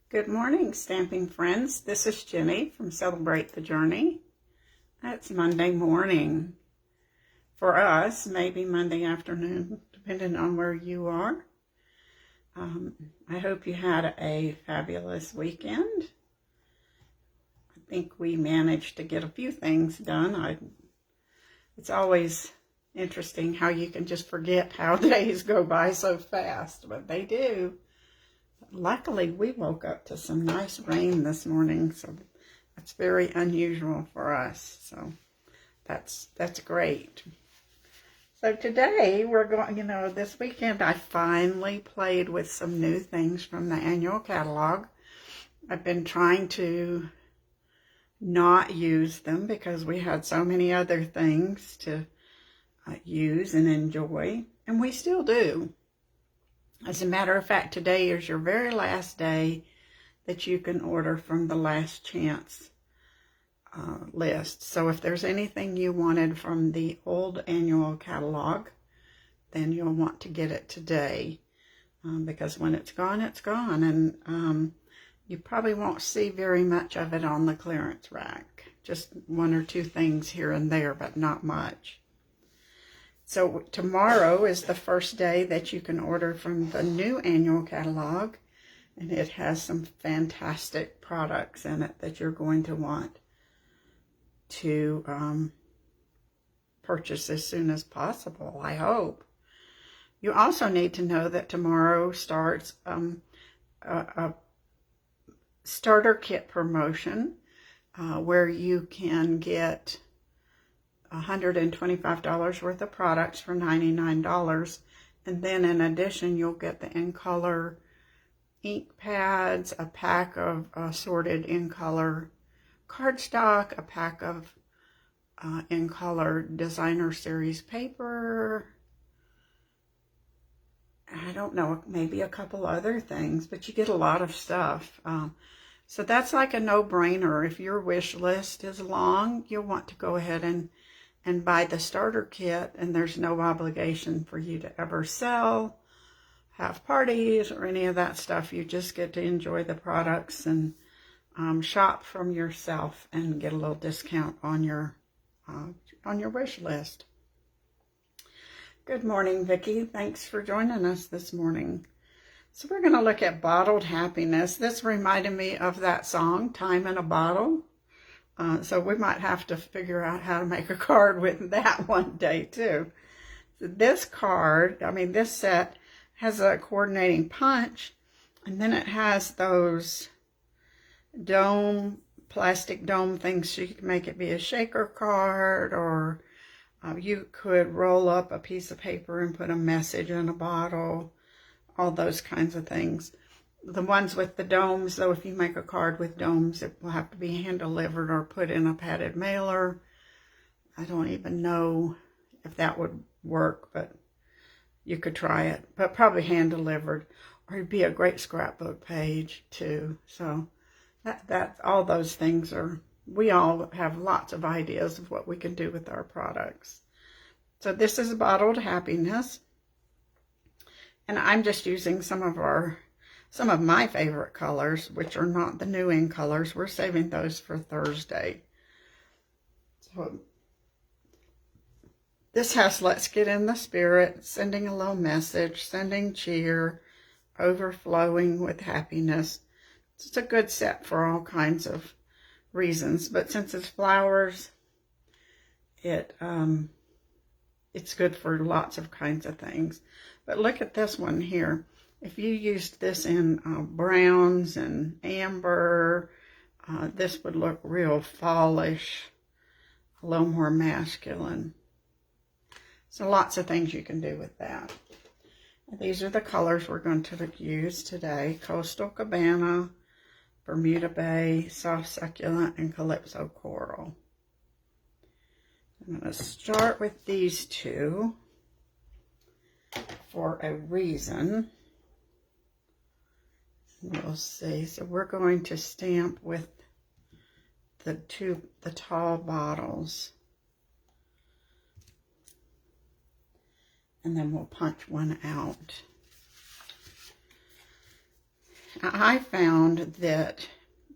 Good morning, stamping friends. This is Jenny from Celebrate the Journey. It's Monday morning for us, maybe Monday afternoon, depending on where you are. I hope you had a fabulous weekend. I think we managed to get a few things done. It's always interesting how you can just forget how days go by so fast, but they do. Luckily, we woke up to some nice rain this morning, so that's very unusual for us. So that's great. So today we're going, this weekend I finally played with some new things from the annual catalog. I've been trying to not use them because we had so many other things to use and enjoy, and we still do. As a matter of fact, today is your very last day that you can order from the last chance list. So if there's anything you wanted from the old annual catalog, then you'll want to get it today because when it's gone, it's gone. And you probably won't see very much of it on the clearance rack. Just one or two things here and there, but not much. So tomorrow is the first day that you can order from the new annual catalog, and it has some fantastic products in it that you're going to want to purchase as soon as possible, I hope. You also need to know that tomorrow starts a starter kit promotion where you can get $125 worth of products for $99, and then in addition you'll get the in color ink pads, a pack of assorted in color cardstock, a pack of in color designer series paper. I don't know, maybe a couple other things, but you get a lot of stuff. So that's like a no-brainer. If your wish list is long, you'll want to go ahead and buy the starter kit, and there's no obligation for you to ever sell, have parties, or any of that stuff. You just get to enjoy the products and shop from yourself and get a little discount on your wish list. Good morning, Vicki. Thanks for joining us this morning. So we're going to look at Bottled Happiness. This reminded me of that song, Time in a Bottle. So we might have to figure out how to make a card with that one day too. So this card, this set has a coordinating punch, and then it has those plastic dome things so you can make it be a shaker card, or you could roll up a piece of paper and put a message in a bottle, all those kinds of things. The ones with the domes, though, if you make a card with domes, it will have to be hand-delivered or put in a padded mailer. I don't even know if that would work, but you could try it. But probably hand-delivered, or it'd be a great scrapbook page, too. So that all those things we all have lots of ideas of what we can do with our products. So this is Bottled Happiness. And I'm just using some of my favorite colors, which are not the new in colors. We're saving those for Thursday. So this has Let's Get in the Spirit, sending a little message, sending cheer, overflowing with happiness. It's a good set for all kinds of reasons, but since it's flowers, it's good for lots of kinds of things. But look at this one here. If you used this in browns and amber, this would look real fallish, a little more masculine. So lots of things you can do with that. And these are the colors we're going to use today. Coastal Cabana, Bermuda Bay, Soft Succulent, and Calypso Coral. I'm going to start with these two for a reason. We'll see. So we're going to stamp with the tall bottles. And then we'll punch one out. I found that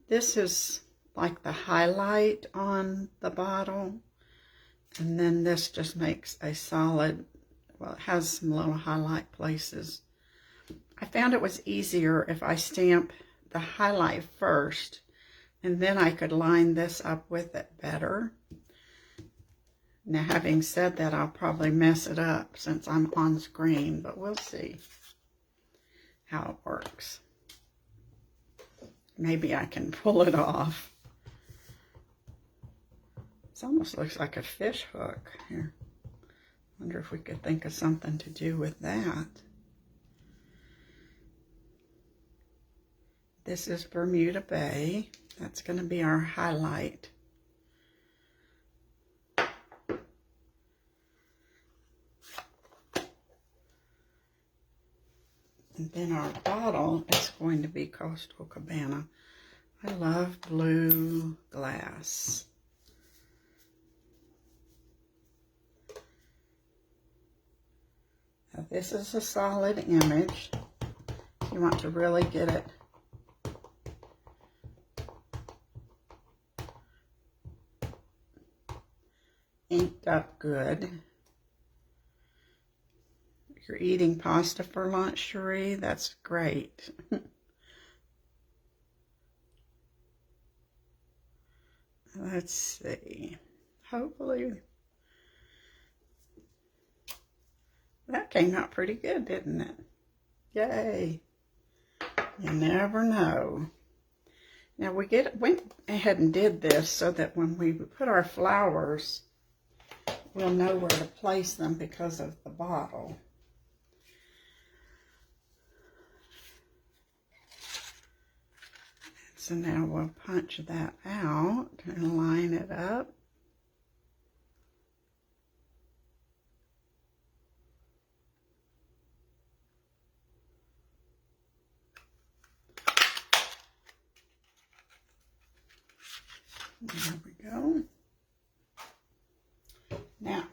this is like the highlight on the bottle, and then this just makes a solid, well, it has some little highlight places. I found it was easier if I stamp the highlight first, and then I could line this up with it better. Now, having said that, I'll probably mess it up since I'm on screen, but we'll see how it works. Maybe I can pull it off. It almost looks like a fish hook here. Wonder if we could think of something to do with that. This is Bermuda Bay. That's going to be our highlight. And then our bottle is going to be Coastal Cabana. I love blue glass. Now this is a solid image. You want to really get it inked up good. If you're eating pasta for lunch, Cherie, that's great. Let's see. Hopefully that came out pretty good, didn't it? Yay. You never know. Now we went ahead and did this so that when we put our flowers, we'll know where to place them because of the bottle. So now we'll punch that out and line it up. There we go. Now,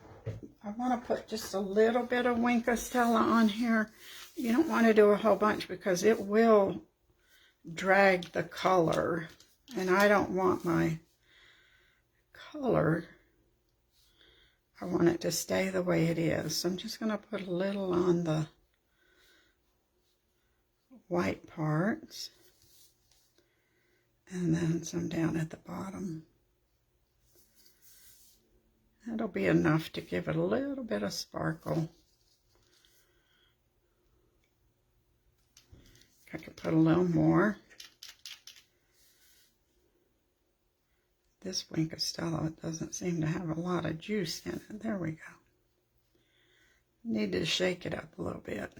I want to put just a little bit of Wink of Stella on here. You don't want to do a whole bunch because it will drag the color, and I don't want my color, I want it to stay the way it is. So I'm just going to put a little on the white parts and then some down at the bottom. That'll be enough to give it a little bit of sparkle. I could put a little more. This Wink of Stella doesn't seem to have a lot of juice in it. There we go. Need to shake it up a little bit.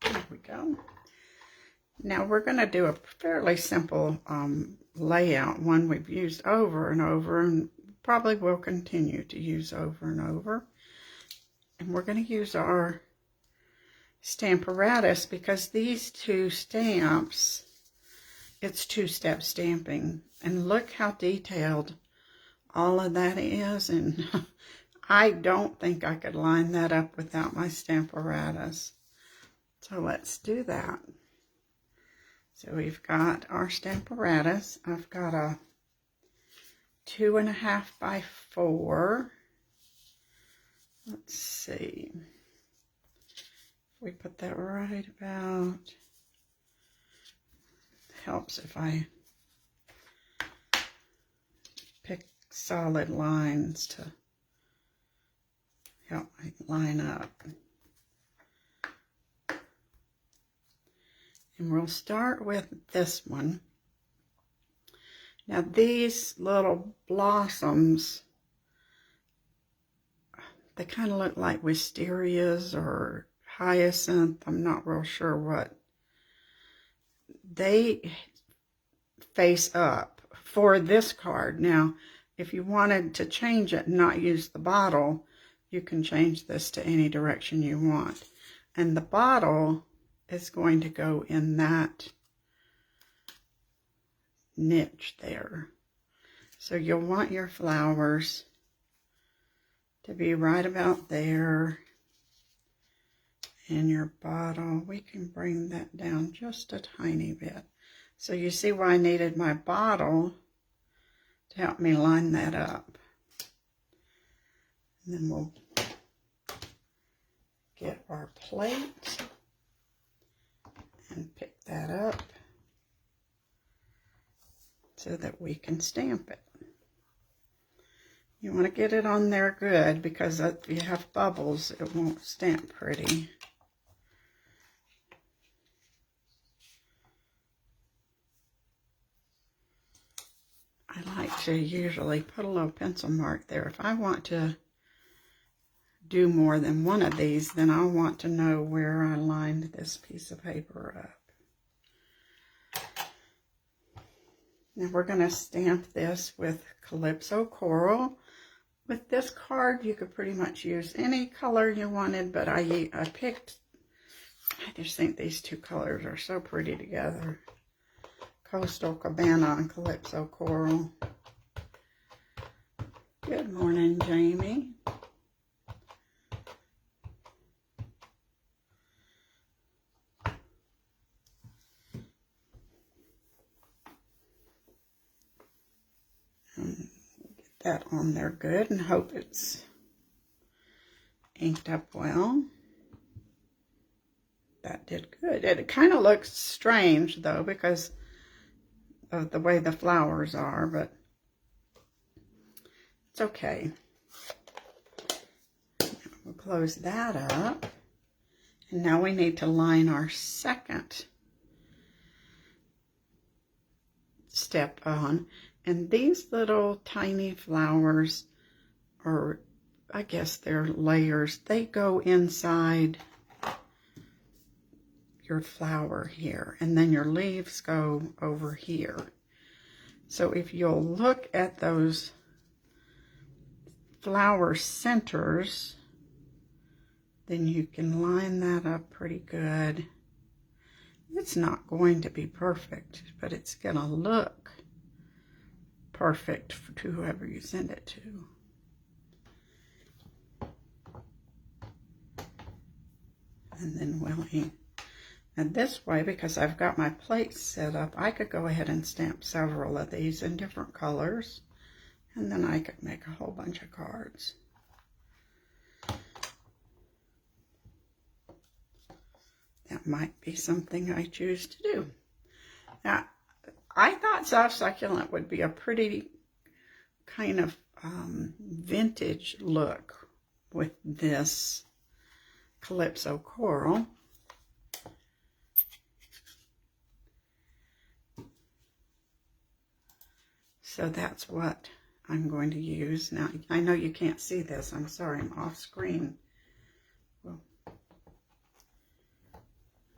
There we go. Now we're going to do a fairly simple layout, one we've used over and over, and probably will continue to use over and over. And we're going to use our Stamparatus because these two stamps, it's two-step stamping. And look how detailed all of that is. And I don't think I could line that up without my Stamparatus. So let's do that. So we've got our Stamparatus. I've got a 2.5 by 4. Let's see. We put that right about. Helps if I pick solid lines to help me line up. And we'll start with this one. Now these little blossoms, they kind of look like wisterias or hyacinth. I'm not real sure what. They face up for this card. Now, if you wanted to change it and not use the bottle, you can change this to any direction you want. And the bottle is going to go in that niche there. So you'll want your flowers to be right about there. In your bottle, we can bring that down just a tiny bit. So you see why I needed my bottle to help me line that up. And then we'll get our plate and pick that up so that we can stamp it. You want to get it on there good, because if you have bubbles, it won't stamp pretty. I like to usually put a little pencil mark there. If I want to do more than one of these, then I'll want to know where I lined this piece of paper up. Now we're going to stamp this with Calypso Coral. With this card, you could pretty much use any color you wanted, but I just think these two colors are so pretty together. Coastal Cabana and Calypso Coral. Good morning, Jamie. Get that on there good and hope it's inked up well. That did good. It kind of looks strange though because of the way the flowers are, but it's okay. We'll close that up. And now we need to line our second step on. And these little tiny flowers, or I guess they're layers, they go inside your flower here, and then your leaves go over here. So if you'll look at those flower centers, then you can line that up pretty good. It's not going to be perfect, but it's gonna look perfect to whoever you send it to. And then we'll ink. And this way, because I've got my plates set up, I could go ahead and stamp several of these in different colors. And then I could make a whole bunch of cards. That might be something I choose to do. Now, I thought Soft Succulent would be a pretty kind of vintage look with this Calypso Coral. So that's what I'm going to use. Now, I know you can't see this. I'm sorry, I'm off screen. Well,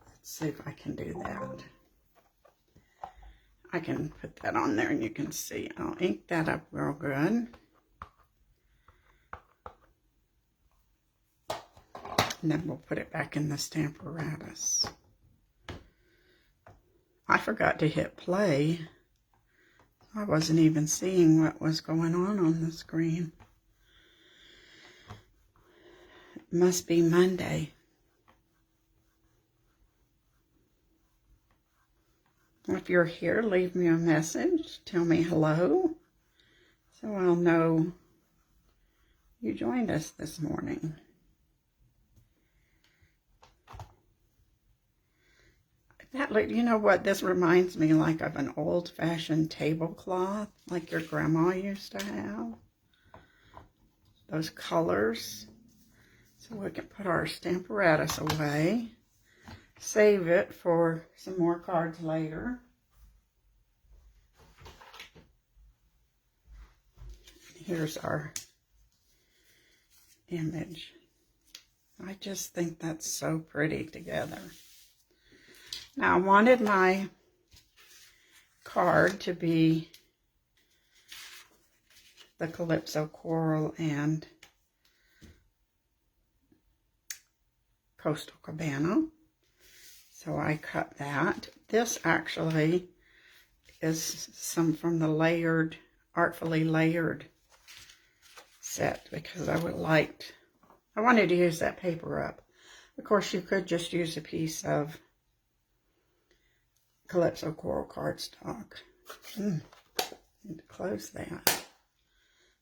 let's see if I can do that. I can put that on there and you can see. I'll ink that up real good. And then we'll put it back in the Stamparatus. I forgot to hit play. I wasn't even seeing what was going on the screen. It must be Monday. If you're here, leave me a message. Tell me hello, so I'll know you joined us this morning. You know what, this reminds me like of an old-fashioned tablecloth, like your grandma used to have. Those colors. So we can put our Stamparatus away. Save it for some more cards later. Here's our image. I just think that's so pretty together. Now, I wanted my card to be the Calypso Coral and Coastal Cabana. So I cut that. This actually is some from the layered, artfully layered set because I wanted to use that paper up. Of course, you could just use a piece of Calypso Coral cardstock. Need to close that.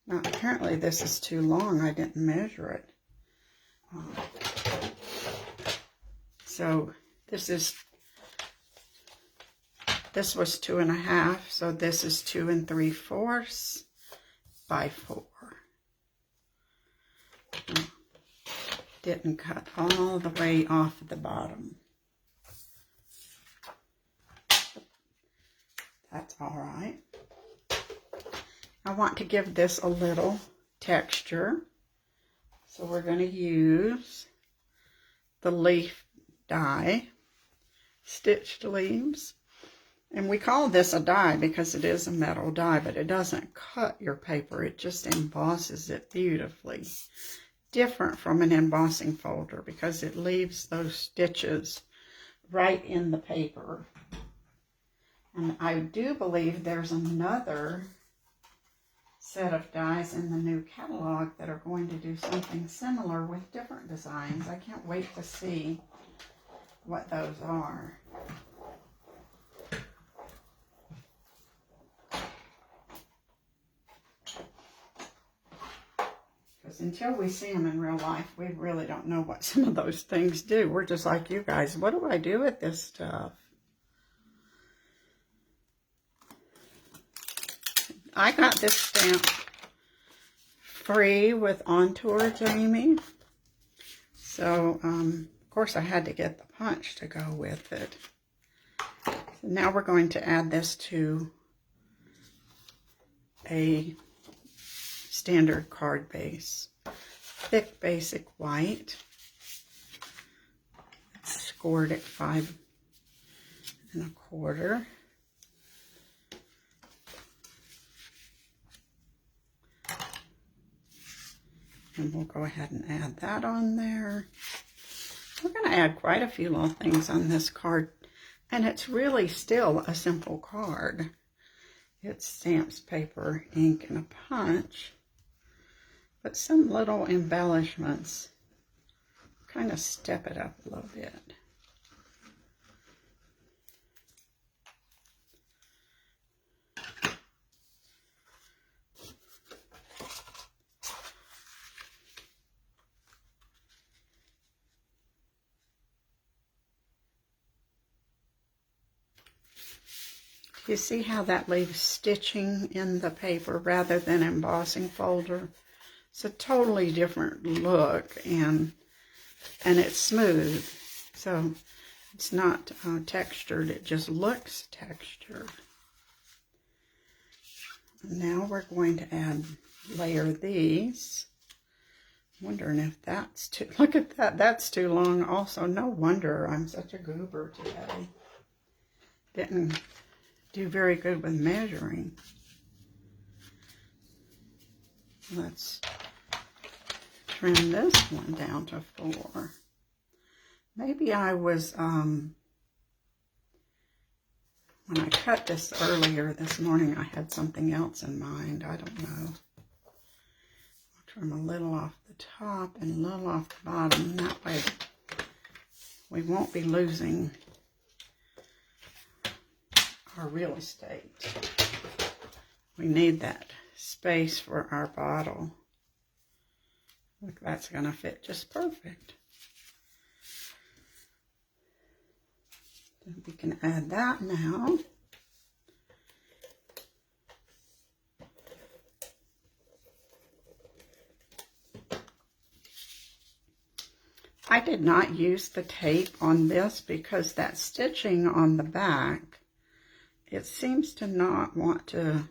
Now, apparently this is too long. I didn't measure it. So this was 2.5, so this is 2 3/4 by 4. Didn't cut all the way off at the bottom. That's all right. I want to give this a little texture, so we're going to use the leaf die, stitched leaves. And we call this a die because it is a metal die, but it doesn't cut your paper. It just embosses it beautifully. Different from an embossing folder because it leaves those stitches right in the paper. And I do believe there's another set of dies in the new catalog that are going to do something similar with different designs. I can't wait to see what those are. Because until we see them in real life, we really don't know what some of those things do. We're just like you guys. What do I do with this stuff? I got this stamp free with On Tour Jamie. So, of course, I had to get the punch to go with it. So now we're going to add this to a standard card base. Thick basic white. Scored at 5 1/4. And we'll go ahead and add that on there. We're going to add quite a few little things on this card. And it's really still a simple card. It's stamps, paper, ink, and a punch. But some little embellishments kind of step it up a little bit. You see how that leaves stitching in the paper rather than embossing folder? It's a totally different look, and it's smooth. So it's not textured, it just looks textured. And now we're going to layer these. I'm wondering if that's too, look at that, that's too long also. No wonder I'm such a goober today. Didn't do very good with measuring. Let's trim this one down to 4. Maybe I was, when I cut this earlier this morning, I had something else in mind. I don't know. I'll trim a little off the top and a little off the bottom. That way we won't be losing our real estate. We need that space for our bottle. Look, that's going to fit just perfect. So we can add that now. I did not use the tape on this because that stitching on the back, it seems to not want to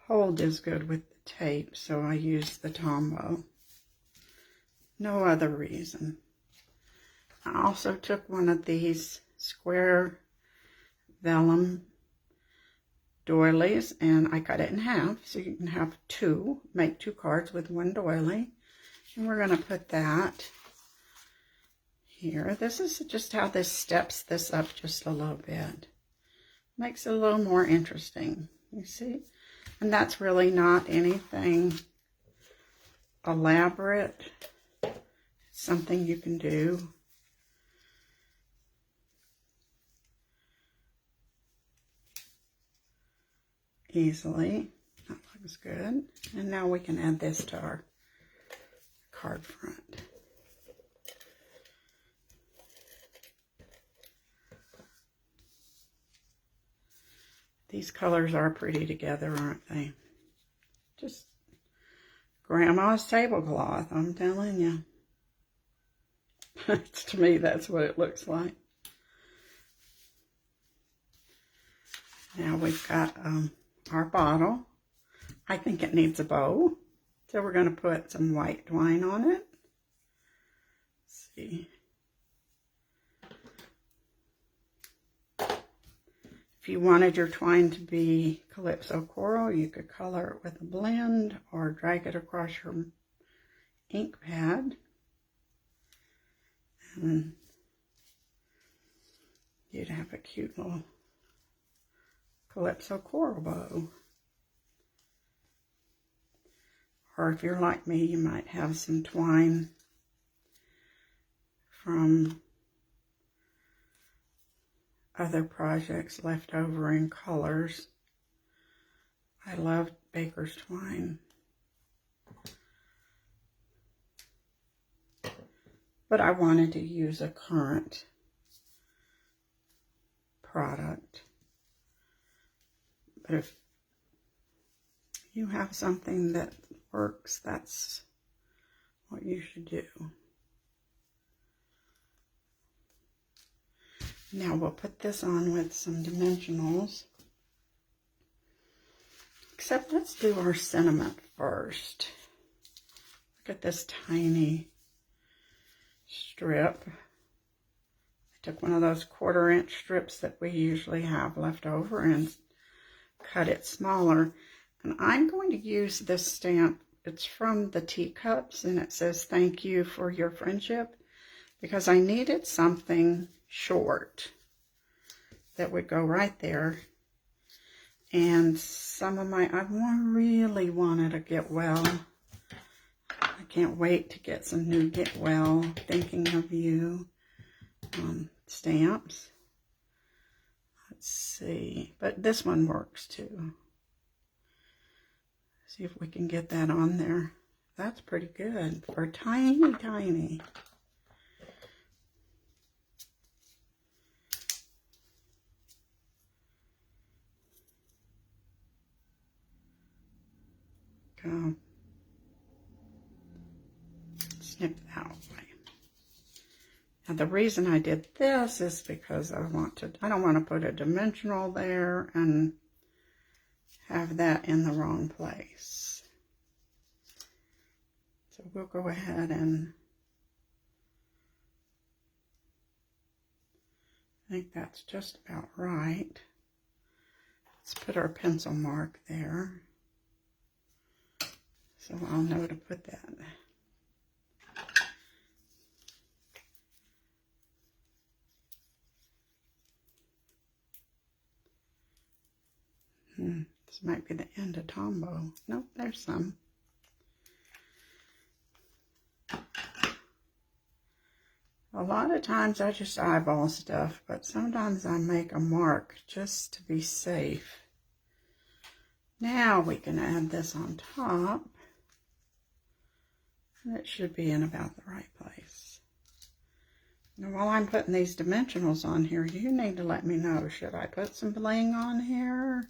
hold as good with the tape, so I used the Tombow. No other reason. I also took one of these square vellum doilies and I cut it in half, so you can have two, make 2 cards with 1 doily. And we're going to put that here. This is just how this steps this up just a little bit. Makes it a little more interesting, you see? And that's really not anything elaborate. It's something you can do. Easily. That looks good. And now we can add this to our card front. These colors are pretty together, aren't they? Just grandma's tablecloth, I'm telling you. To me, that's what it looks like. Now we've got our bottle. I think it needs a bow. So we're going to put some white twine on it. Let's see. If you wanted your twine to be Calypso Coral, you could color it with a blend or drag it across your ink pad. And you'd have a cute little Calypso Coral bow. Or if you're like me, you might have some twine from other projects left over in colors. I love baker's twine. But I wanted to use a current product. But if you have something that works, that's what you should do. Now we'll put this on with some dimensionals. Except let's do our sentiment first. Look at this tiny strip. I took one of those 1/4 inch strips that we usually have left over and cut it smaller. And I'm going to use this stamp. It's from the Teacups and it says, "Thank you for your friendship," because I needed something short that would go right there. And some of I really wanted to Get Well. I can't wait to get some new Get Well, Thinking of You stamps. Let's see, but this one works too. See if we can get that on there. That's pretty good for tiny, tiny. Go. Snip that way. Now the reason I did this is because I don't want to put a dimensional there and have that in the wrong place. So we'll go ahead and I think that's just about right. Let's put our pencil mark there. So I'll know to put that. This might be the end of Tombow. Nope, there's some. A lot of times I just eyeball stuff, but sometimes I make a mark just to be safe. Now we can add this on top. And it should be in about the right place. Now while I'm putting these dimensionals on here, you need to let me know. Should I put some bling on here?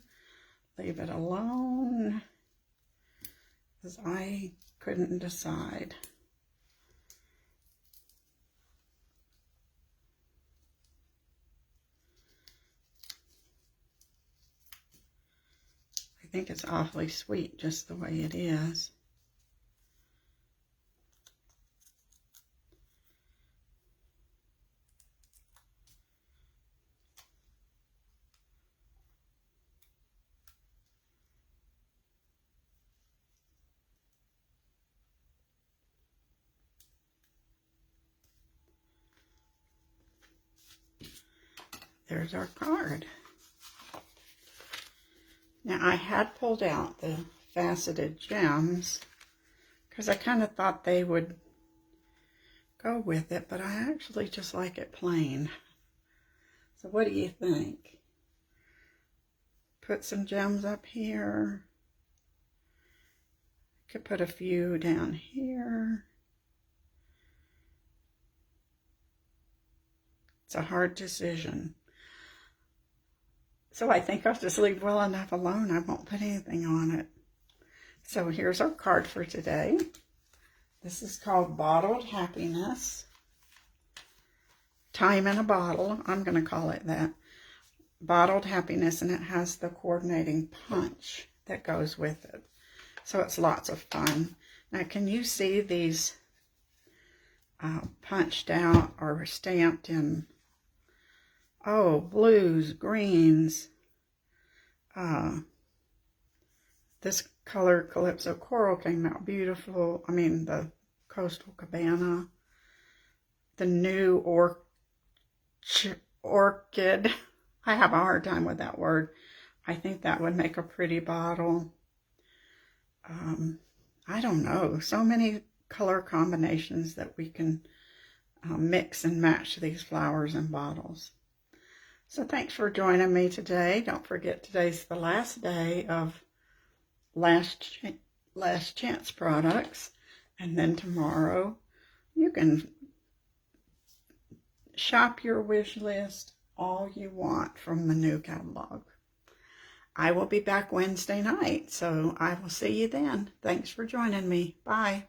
Leave it alone? Because I couldn't decide. I think it's awfully sweet just the way it is. There's our card. Now I had pulled out the faceted gems because I kind of thought they would go with it, but I actually just like it plain. So what do you think? Put some gems up here. Could put a few down here. It's a hard decision. So I think I'll just leave well enough alone. I won't put anything on it. So here's our card for today. This is called Bottled Happiness. Time in a bottle. I'm going to call it that. Bottled Happiness, and it has the coordinating punch that goes with it. So it's lots of fun. Now, can you see these punched out or stamped in, blues, greens. This color Calypso Coral came out beautiful. I mean, the Coastal Cabana. The new orchid. I have a hard time with that word. I think that would make a pretty bottle. I don't know. So many color combinations that we can mix and match these flowers and bottles. So thanks for joining me today. Don't forget today's the last day of Last Chance products. And then tomorrow you can shop your wish list all you want from the new catalog. I will be back Wednesday night, so I will see you then. Thanks for joining me. Bye.